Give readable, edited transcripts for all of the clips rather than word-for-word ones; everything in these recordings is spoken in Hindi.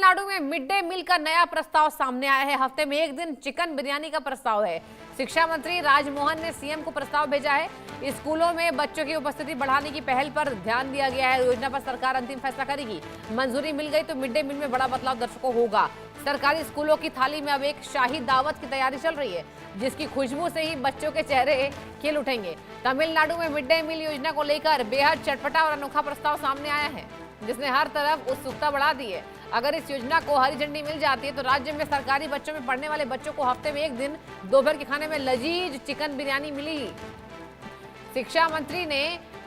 तमिलनाडु में मिड डे मील का नया प्रस्ताव सामने आया है। हफ्ते में एक दिन चिकन बिरयानी का प्रस्ताव है। शिक्षा मंत्री राजमोहन ने सीएम को प्रस्ताव भेजा है। स्कूलों में बच्चों की उपस्थिति बढ़ाने की पहल पर ध्यान दिया गया है। योजना पर सरकार अंतिम फैसला करेगी। मंजूरी मिल गई तो मिड डे मील में बड़ा बदलाव दर्शकों होगा। सरकारी स्कूलों की थाली में अब एक शाही दावत की तैयारी चल रही है, जिसकी खुशबू से ही बच्चों के चेहरे खिल उठेंगे। तमिलनाडु में मिड डे मील योजना को लेकर बेहद चटपटा और अनोखा प्रस्ताव सामने आया है, जिसने हर तरफ उत्सुकता बढ़ा दी है। अगर इस योजना को हरी झंडी मिल जाती है तो राज्य में सरकारी बच्चों में पढ़ने वाले बच्चों को हफ्ते में एक दिन दोपहर के खाने में लजीज चिकन बिरयानी मिलेगी। शिक्षा मंत्री ने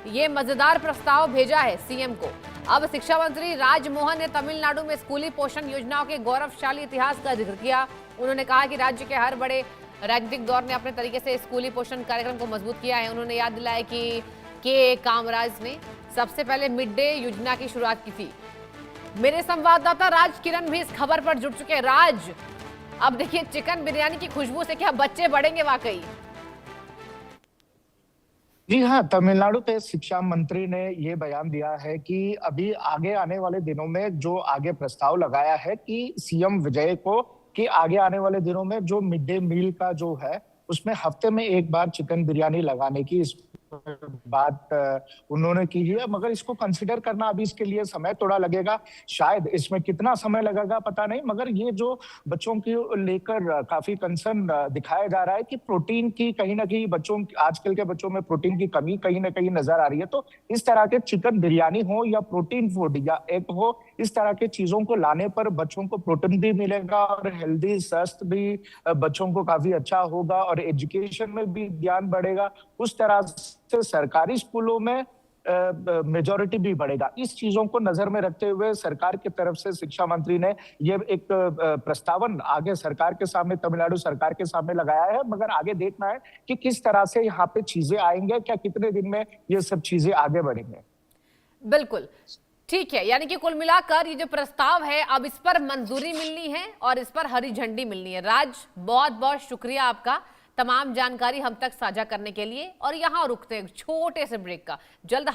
ये मजेदार प्रस्ताव भेजा है सीएम को। अब शिक्षा मंत्री राजमोहन ने तमिलनाडु में स्कूली पोषण योजनाओं के गौरवशाली इतिहास का जिक्र किया। उन्होंने कहा कि राज्य के हर बड़े राजनीतिक दौर ने अपने तरीके से स्कूली पोषण कार्यक्रम को मजबूत किया है। उन्होंने याद दिलाया कि के कामराज ने सबसे पहले मिड डे योजना की शुरुआत की थी। मेरे संवाददाता राज किरण भी इस खबर पर जुड़ चुके हैं। राज, अब देखिए चिकन बिरयानी की खुशबू से क्या बच्चे बढ़ेंगे वाकई? जी हाँ, तमिलनाडु के शिक्षा मंत्री ने ये बयान दिया है कि अभी आगे आने वाले दिनों में जो आगे प्रस्ताव लगाया है कि सीएम विजय को कि आगे आने वाले दिनों में जो मिड डे मील का जो है उसमें हफ्ते में एक बार चिकन बिरयानी लगाने की इस बात उन्होंने की है, मगर इसको कंसिडर करना अभी इसके लिए समय थोड़ा लगेगा। शायद इसमें कितना समय लगेगा पता नहीं, मगर ये जो बच्चों की लेकर काफी कंसर्न दिखाया जा रहा है कि प्रोटीन की कहीं ना कहीं आजकल के बच्चों में प्रोटीन की कमी कहीं ना कहीं नजर आ रही है। तो इस तरह के चिकन बिरयानी हो या प्रोटीन फूड या एग हो, इस तरह के चीजों को लाने पर बच्चों को प्रोटीन भी मिलेगा और हेल्दी स्वास्थ्य भी बच्चों को काफी अच्छा होगा और एजुकेशन में भी ध्यान बढ़ेगा। उस तरह से सरकारी स्कूलों में मेजॉरिटी भी बढ़ेगा। इस चीजों को नजर में रखते हुए सरकार की तरफ से शिक्षा मंत्री ने ये एक प्रस्तावन आगे सरकार के सामने, तमिलनाडु सरकार के सामने लगाया है, मगर आगे देखना है कि किस तरह से यहाँ पे चीजें आएंगे, क्या कितने दिन में ये सब चीजें आगे बढ़ेंगे। बिल्कुल ठीक है, यानी कि कुल मिलाकर ये जो प्रस्ताव है अब इस पर मंजूरी मिलनी है और इस पर हरी झंडी मिलनी है। राज, बहुत बहुत शुक्रिया आपका तमाम जानकारी हम तक साझा करने के लिए। और यहाँ रुकते हैं छोटे से ब्रेक का। जल्द